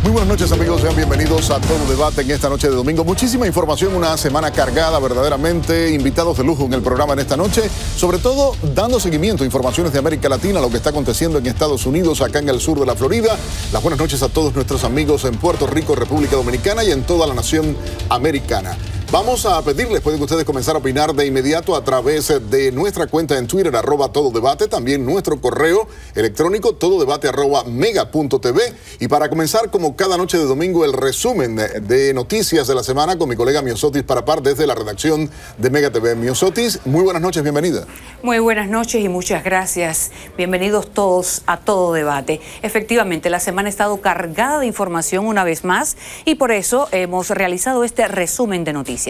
Muy buenas noches, amigos, sean bienvenidos a Todo Debate en esta noche de domingo. Muchísima información, una semana cargada verdaderamente, invitados de lujo en el programa en esta noche, sobre todo dando seguimiento a informaciones de América Latina, lo que está aconteciendo en Estados Unidos, acá en el sur de la Florida. Las buenas noches a todos nuestros amigos en Puerto Rico, República Dominicana y en toda la nación americana. Vamos a pedirles, pueden ustedes comenzar a opinar de inmediato a través de nuestra cuenta en Twitter, @tododebate, también nuestro correo electrónico tododebate@mega.tv. Y para comenzar, como cada noche de domingo, el resumen de noticias de la semana con mi colega Miosotis Parapar desde la redacción de Mega TV. Miosotis, muy buenas noches, bienvenida. Muy buenas noches y muchas gracias. Bienvenidos todos a Todo Debate. Efectivamente, la semana ha estado cargada de información una vez más y por eso hemos realizado este resumen de noticias.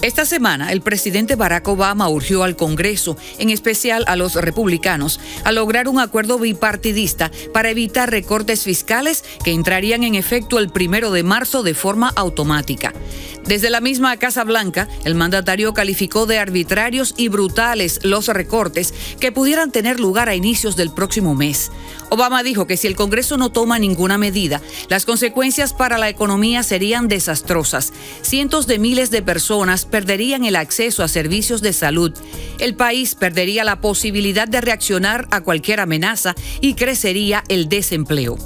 Esta semana, el presidente Barack Obama urgió al Congreso, en especial a los republicanos, a lograr un acuerdo bipartidista para evitar recortes fiscales que entrarían en efecto el 1 de marzo de forma automática. Desde la misma Casa Blanca, el mandatario calificó de arbitrarios y brutales los recortes que pudieran tener lugar a inicios del próximo mes. Obama dijo que si el Congreso no toma ninguna medida, las consecuencias para la economía serían desastrosas. Cientos de miles de personas perderían el acceso a servicios de salud. El país perdería la posibilidad de reaccionar a cualquier amenaza y crecería el desempleo.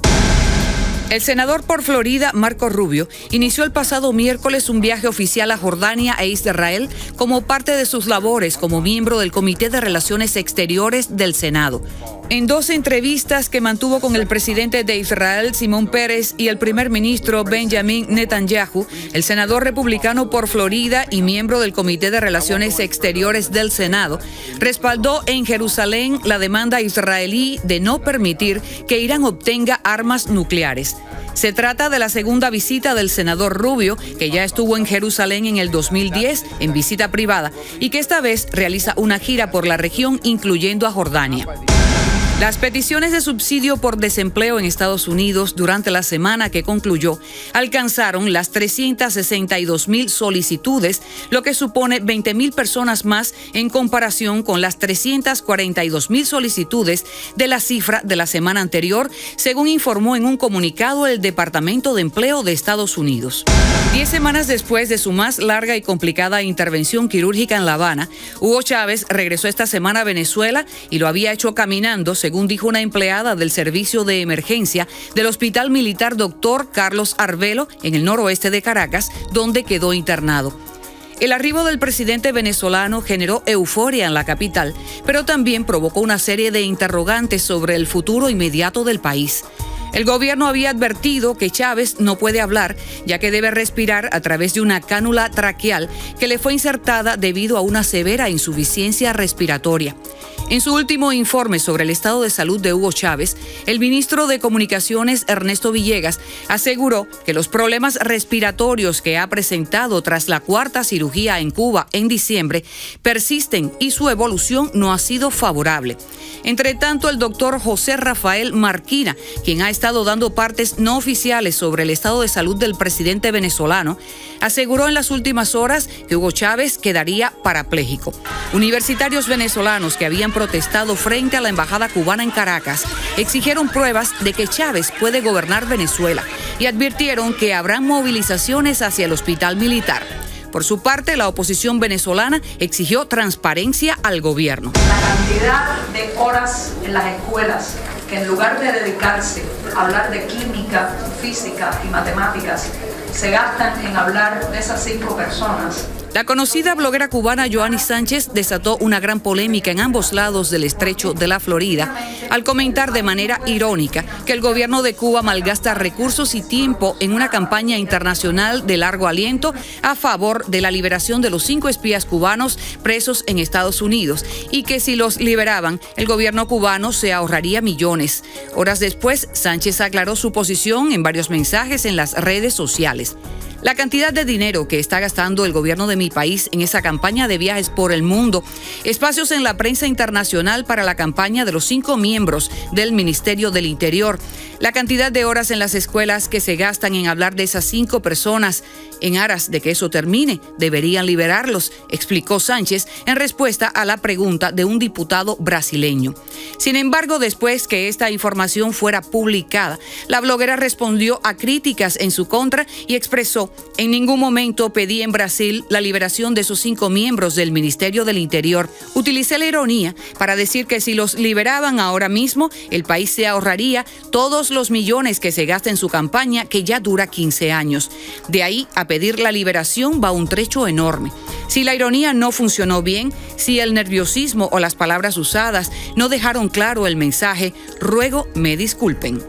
El senador por Florida, Marco Rubio, inició el pasado miércoles un viaje oficial a Jordania e Israel como parte de sus labores como miembro del Comité de Relaciones Exteriores del Senado. En 2 entrevistas que mantuvo con el presidente de Israel, Simón Peres, y el primer ministro Benjamin Netanyahu, el senador republicano por Florida y miembro del Comité de Relaciones Exteriores del Senado, respaldó en Jerusalén la demanda israelí de no permitir que Irán obtenga armas nucleares. Se trata de la segunda visita del senador Rubio, que ya estuvo en Jerusalén en el 2010 en visita privada y que esta vez realiza una gira por la región, incluyendo a Jordania. Las peticiones de subsidio por desempleo en Estados Unidos durante la semana que concluyó alcanzaron las 362,000 solicitudes, lo que supone 20,000 personas más en comparación con las 342,000 solicitudes de la cifra de la semana anterior, según informó en un comunicado el Departamento de Empleo de Estados Unidos. 10 semanas después de su más larga y complicada intervención quirúrgica en La Habana, Hugo Chávez regresó esta semana a Venezuela y lo había hecho caminando, según dijo una empleada del servicio de emergencia del Hospital Militar Dr. Carlos Arvelo en el noroeste de Caracas, donde quedó internado. El arribo del presidente venezolano generó euforia en la capital, pero también provocó una serie de interrogantes sobre el futuro inmediato del país. El gobierno había advertido que Chávez no puede hablar, ya que debe respirar a través de una cánula traqueal que le fue insertada debido a una severa insuficiencia respiratoria. En su último informe sobre el estado de salud de Hugo Chávez, el ministro de Comunicaciones, Ernesto Villegas, aseguró que los problemas respiratorios que ha presentado tras la 4ª cirugía en Cuba en diciembre persisten y su evolución no ha sido favorable. Entre tanto, el doctor José Rafael Marquina, quien ha estado dando partes no oficiales sobre el estado de salud del presidente venezolano, aseguró en las últimas horas que Hugo Chávez quedaría parapléjico. Universitarios venezolanos que habían protestado frente a la embajada cubana en Caracas exigieron pruebas de que Chávez puede gobernar Venezuela y advirtieron que habrán movilizaciones hacia el hospital militar. Por su parte, la oposición venezolana exigió transparencia al gobierno. La cantidad de horas en las escuelas que en lugar de dedicarse a hablar de química, física y matemáticas, se gastan en hablar de esas 5 personas. La conocida bloguera cubana Joanny Sánchez desató una gran polémica en ambos lados del estrecho de la Florida al comentar de manera irónica que el gobierno de Cuba malgasta recursos y tiempo en una campaña internacional de largo aliento a favor de la liberación de los 5 espías cubanos presos en Estados Unidos y que si los liberaban, el gobierno cubano se ahorraría millones. Horas después, Sánchez aclaró su posición en varios mensajes en las redes sociales. La cantidad de dinero que está gastando el gobierno de mi país en esa campaña de viajes por el mundo, espacios en la prensa internacional para la campaña de los 5 miembros del Ministerio del Interior, la cantidad de horas en las escuelas que se gastan en hablar de esas 5 personas, en aras de que eso termine, deberían liberarlos, explicó Sánchez en respuesta a la pregunta de un diputado brasileño. Sin embargo, después que esta información fuera publicada, la bloguera respondió a críticas en su contra y expresó: en ningún momento pedí en Brasil la liberación de sus 5 miembros del Ministerio del Interior. Utilicé la ironía para decir que si los liberaban ahora mismo, el país se ahorraría todos los millones que se gasta en su campaña, que ya dura 15 años. De ahí a pedir la liberación va un trecho enorme. Si la ironía no funcionó bien, si el nerviosismo o las palabras usadas no dejaron claro el mensaje, ruego me disculpen.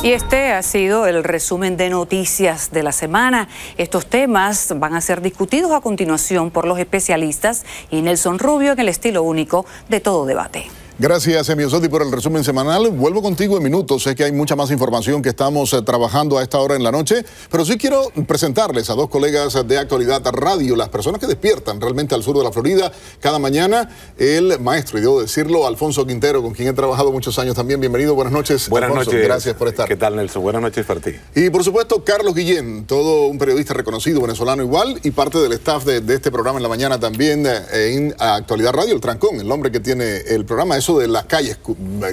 Y este ha sido el resumen de noticias de la semana. Estos temas van a ser discutidos a continuación por los especialistas y Nelson Rubio en el estilo único de Todo Debate. Gracias, Emi Osotti, por el resumen semanal. Vuelvo contigo en minutos. Sé que hay mucha más información que estamos trabajando a esta hora en la noche, pero sí quiero presentarles a 2 colegas de Actualidad Radio, las personas que despiertan realmente al sur de la Florida cada mañana. El maestro, y debo decirlo, Alfonso Quintero, con quien he trabajado muchos años también. Bienvenido, buenas noches. Buenas Alfonso, noches. Gracias por estar. ¿Qué tal, Nelson? Buenas noches para ti. Y por supuesto, Carlos Guillén, todo un periodista reconocido, venezolano igual, y parte del staff de este programa en la mañana también en Actualidad Radio, el trancón, el nombre que tiene el programa, eso de las calles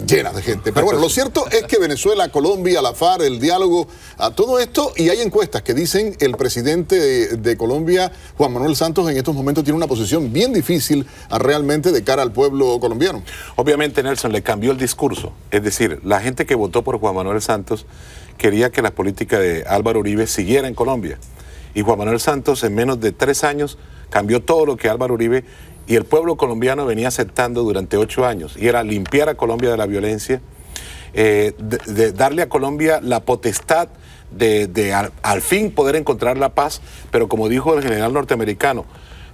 llenas de gente. Pero bueno, lo cierto es que Venezuela, Colombia, la FARC, el diálogo, a todo esto, y hay encuestas que dicen el presidente de Colombia, Juan Manuel Santos, en estos momentos tiene una posición bien difícil realmente de cara al pueblo colombiano. Obviamente, Nelson, le cambió el discurso. Es decir, la gente que votó por Juan Manuel Santos quería que la política de Álvaro Uribe siguiera en Colombia. Y Juan Manuel Santos, en menos de 3 años, cambió todo lo que Álvaro Uribe y el pueblo colombiano venía aceptando durante 8 años, y era limpiar a Colombia de la violencia, de darle a Colombia la potestad de al fin poder encontrar la paz, pero como dijo el general norteamericano,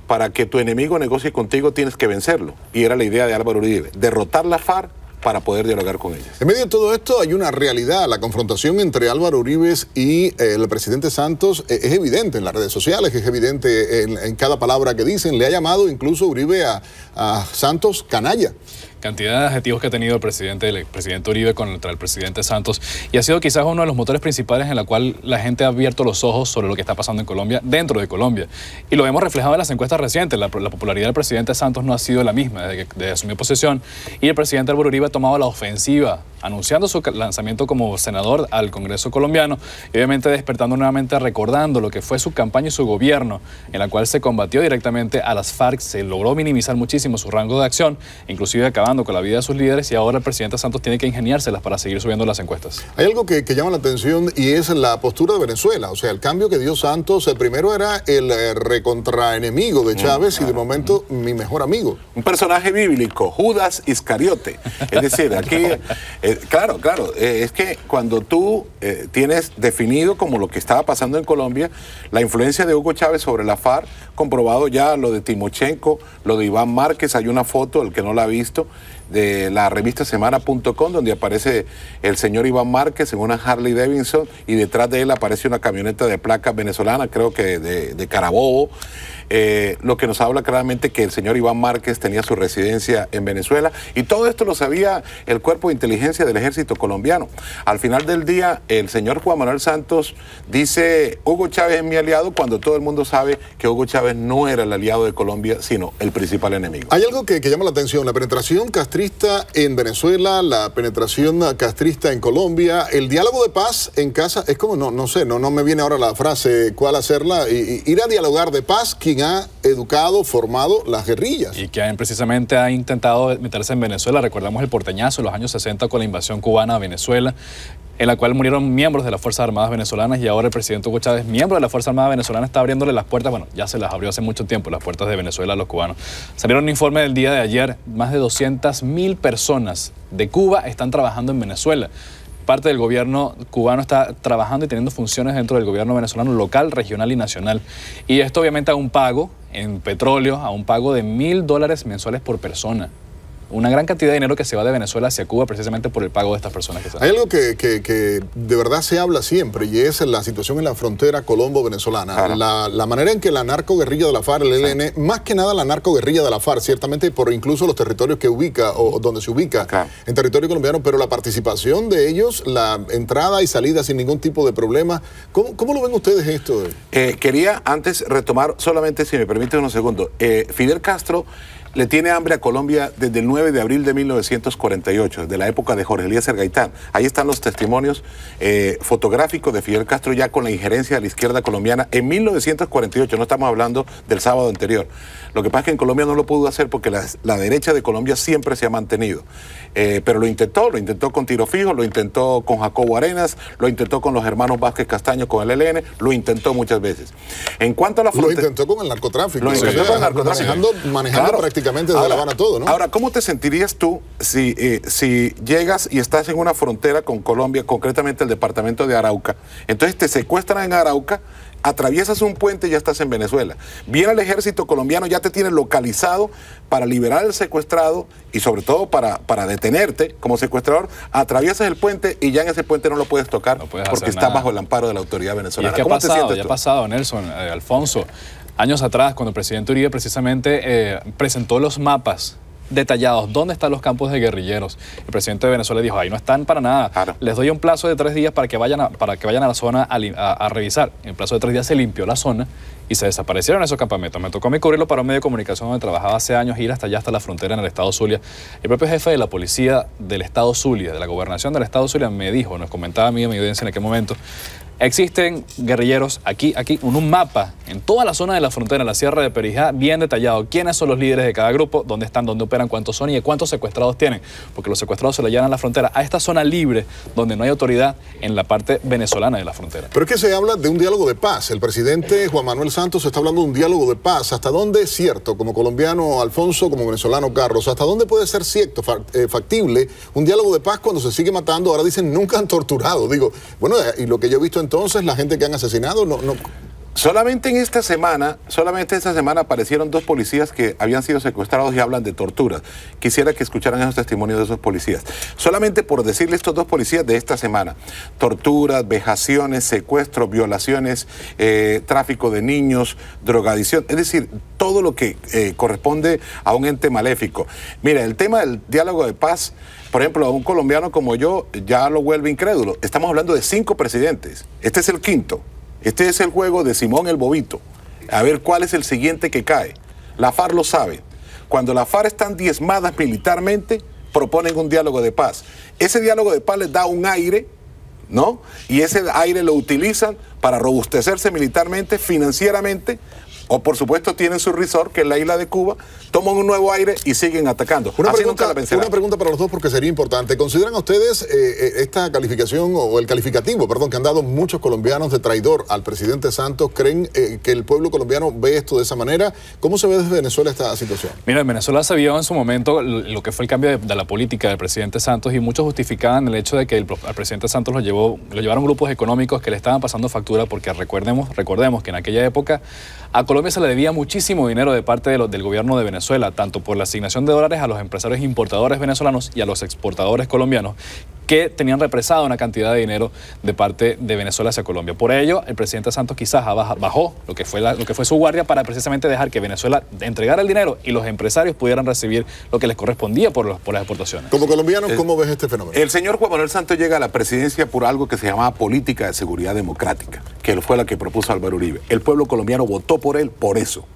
para que tu enemigo negocie contigo tienes que vencerlo, y era la idea de Álvaro Uribe, derrotar la FARC para poder dialogar con ellas. En medio de todo esto hay una realidad. La confrontación entre Álvaro Uribe y el presidente Santos es evidente en las redes sociales, es evidente en cada palabra que dicen. Le ha llamado incluso Uribe a Santos canalla. Cantidad de adjetivos que ha tenido el presidente Uribe contra el presidente Santos, y ha sido quizás uno de los motores principales en la cual la gente ha abierto los ojos sobre lo que está pasando en Colombia, dentro de Colombia. Y lo hemos reflejado en las encuestas recientes. La popularidad del presidente Santos no ha sido la misma desde que asumió posesión, y el presidente Álvaro Uribe ha tomado la ofensiva, anunciando su lanzamiento como senador al Congreso colombiano, y obviamente despertando nuevamente, recordando lo que fue su campaña y su gobierno, en la cual se combatió directamente a las FARC, se logró minimizar muchísimo su rango de acción, inclusive acabando con la vida de sus líderes, y ahora el presidente Santos tiene que ingeniárselas para seguir subiendo las encuestas. Hay algo que llama la atención, y es la postura de Venezuela. O sea, el cambio que dio Santos, primero era el recontraenemigo de Chávez, y de momento mi mejor amigo. Un personaje bíblico, Judas Iscariote. Es decir, aquí, claro, es que cuando tú tienes definido como lo que estaba pasando en Colombia, la influencia de Hugo Chávez sobre la FARC, comprobado ya lo de Timochenko, lo de Iván Márquez, hay una foto, el que no la ha visto, de la revista semana.com, donde aparece el señor Iván Márquez en una Harley Davidson, y detrás de él aparece una camioneta de placa venezolana, creo que de Carabobo, lo que nos habla claramente que el señor Iván Márquez tenía su residencia en Venezuela, y todo esto lo sabía el cuerpo de inteligencia del ejército colombiano. Al final del día, el señor Juan Manuel Santos dice: Hugo Chávez es mi aliado, cuando todo el mundo sabe que Hugo Chávez no era el aliado de Colombia, sino el principal enemigo. Hay algo que llama la atención: la penetración castrista en Venezuela, la penetración castrista en Colombia, el diálogo de paz en casa. Es como, no sé, no me viene ahora la frase cuál hacerla, ir a dialogar de paz quien ha educado, formado las guerrillas. Y que precisamente ha intentado meterse en Venezuela. Recordamos el porteñazo en los años 60 con la invasión cubana a Venezuela, en la cual murieron miembros de las Fuerzas Armadas venezolanas, y ahora el presidente Hugo Chávez, miembro de la Fuerza Armada venezolana, está abriéndole las puertas, bueno, ya se las abrió hace mucho tiempo, las puertas de Venezuela a los cubanos. Salieron un informe del día de ayer, más de 200.000 personas de Cuba están trabajando en Venezuela. Parte del gobierno cubano está trabajando y teniendo funciones dentro del gobierno venezolano local, regional y nacional. Y esto obviamente a un pago en petróleo, a un pago de $1.000 mensuales por persona. Una gran cantidad de dinero que se va de Venezuela hacia Cuba precisamente por el pago de estas personas que Hay algo que de verdad se habla siempre, y es la situación en la frontera colombo-venezolana. Claro. La manera en que la narcoguerrilla de la FARC, el ELN, más que nada la narcoguerrilla de la FARC, ciertamente por incluso los territorios que ubica o donde se ubica, claro, en territorio colombiano, pero la participación de ellos, la entrada y salida sin ningún tipo de problema. ¿Cómo lo ven ustedes esto? Quería antes retomar solamente, si me permiten unos segundos, Fidel Castro le tiene hambre a Colombia desde el 9 de abril de 1948, de la época de Jorge Eliezer Gaitán. Ahí están los testimonios fotográficos de Fidel Castro ya con la injerencia de la izquierda colombiana en 1948, no estamos hablando del sábado anterior. Lo que pasa es que en Colombia no lo pudo hacer porque la derecha de Colombia siempre se ha mantenido. Pero lo intentó con Tiro Fijo, lo intentó con Jacobo Arenas, lo intentó con los hermanos Vázquez Castaño, con el ELN, lo intentó muchas veces. En cuanto a la frontera... Lo intentó con el narcotráfico. Lo intentó con el narcotráfico. Manejando claro, prácticamente desde La Habana todo, ¿no? Ahora, ¿cómo te sentirías tú si llegas y estás en una frontera con Colombia, concretamente el departamento de Arauca? Entonces te secuestran en Arauca, atraviesas un puente y ya estás en Venezuela. Viene el ejército colombiano, ya te tiene localizado para liberar al secuestrado y sobre todo para detenerte como secuestrador. Atraviesas el puente y ya en ese puente no lo puedes tocar porque está bajo el amparo de la autoridad venezolana. ¿Y es que ha pasado, Nelson, Alfonso? Años atrás, cuando el presidente Uribe precisamente presentó los mapas detallados, ¿dónde están los campos de guerrilleros? El presidente de Venezuela dijo, ahí no están para nada. Claro. Les doy un plazo de 3 días para que vayan a la zona a revisar. En el plazo de 3 días se limpió la zona y se desaparecieron esos campamentos. Me tocó a mí cubrirlo para un medio de comunicación donde trabajaba hace años, ir hasta allá, hasta la frontera en el estado Zulia. El propio jefe de la policía del estado Zulia, de la gobernación del estado Zulia, me dijo, nos comentaba a mí, a mi audiencia en aquel momento, existen guerrilleros aquí, en un mapa, en toda la zona de la frontera, en la Sierra de Perijá, bien detallado quiénes son los líderes de cada grupo, dónde están, dónde operan, cuántos son y cuántos secuestrados tienen, porque los secuestrados se le llevan a la frontera, a esta zona libre, donde no hay autoridad en la parte venezolana de la frontera. Pero es que se habla de un diálogo de paz. El presidente Juan Manuel Santos está hablando de un diálogo de paz. ¿Hasta dónde es cierto, como colombiano Alfonso, como venezolano Carlos, hasta dónde puede ser cierto, factible, un diálogo de paz cuando se sigue matando? Ahora dicen, nunca han torturado. Digo, bueno, y lo que yo he visto entonces, la gente que han asesinado, no... Solamente esta semana aparecieron 2 policías que habían sido secuestrados y hablan de torturas. Quisiera que escucharan esos testimonios de esos policías. Solamente por decirle estos 2 policías de esta semana. Torturas, vejaciones, secuestros, violaciones, tráfico de niños, drogadicción. Es decir, todo lo que corresponde a un ente maléfico. Mira, el tema del diálogo de paz, por ejemplo, a un colombiano como yo ya lo vuelve incrédulo. Estamos hablando de 5 presidentes. Este es el 5º. Este es el juego de Simón el Bobito. A ver cuál es el siguiente que cae. La FARC lo sabe. Cuando las FARC están diezmadas militarmente, proponen un diálogo de paz. Ese diálogo de paz les da un aire, ¿no? Y ese aire lo utilizan para robustecerse militarmente, financieramente, o por supuesto tienen su resort, que es la isla de Cuba, toman un nuevo aire y siguen atacando. Una pregunta para los dos porque sería importante. ¿Consideran ustedes esta calificación o el calificativo, perdón, que han dado muchos colombianos de traidor al presidente Santos? ¿Creen que el pueblo colombiano ve esto de esa manera? ¿Cómo se ve desde Venezuela esta situación? Mira, en Venezuela se vio en su momento lo que fue el cambio de la política del presidente Santos y muchos justificaban el hecho de que al presidente Santos lo llevaron grupos económicos que le estaban pasando factura porque recordemos que en aquella época a Colombia se le debía muchísimo dinero de parte del gobierno de Venezuela, tanto por la asignación de dólares a los empresarios importadores venezolanos y a los exportadores colombianos, que tenían represada una cantidad de dinero de parte de Venezuela hacia Colombia. Por ello, el presidente Santos quizás bajó lo que fue su guardia para precisamente dejar que Venezuela entregara el dinero y los empresarios pudieran recibir lo que les correspondía por las exportaciones. Como colombiano, ¿cómo ves este fenómeno? El señor Juan Manuel Santos llega a la presidencia por algo que se llamaba política de seguridad democrática, que fue la que propuso Álvaro Uribe. El pueblo colombiano votó por él por eso.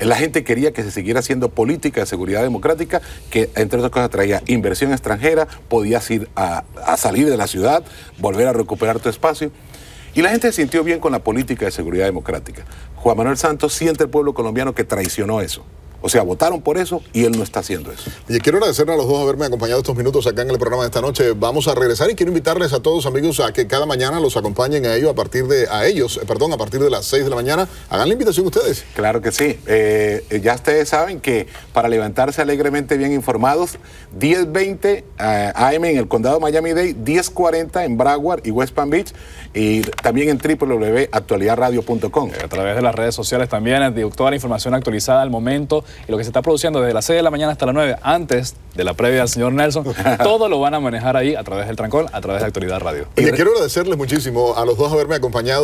La gente quería que se siguiera haciendo política de seguridad democrática, que entre otras cosas traía inversión extranjera, podías ir a salir de la ciudad, volver a recuperar tu espacio. Y la gente se sintió bien con la política de seguridad democrática. Juan Manuel Santos siente el pueblo colombiano que traicionó eso. O sea, votaron por eso y él no está haciendo eso. Y quiero agradecerle a los dos haberme acompañado estos minutos acá en el programa de esta noche. Vamos a regresar y quiero invitarles a todos, amigos, a que cada mañana los acompañen a ellos a partir de las 6 de la mañana. Hagan la invitación ustedes. Claro que sí. Ya ustedes saben que para levantarse alegremente bien informados, 10:20 AM en el condado Miami-Dade, 10:40 en Broward y West Palm Beach, y también en www.actualidadradio.com. A través de las redes sociales también, toda la información actualizada al momento. Y lo que se está produciendo desde las 6 de la mañana hasta las 9, antes de la previa del señor Nelson, todo lo van a manejar ahí a través del trancón, a través de Actualidad Radio. Y quiero agradecerles muchísimo a los dos haberme acompañado.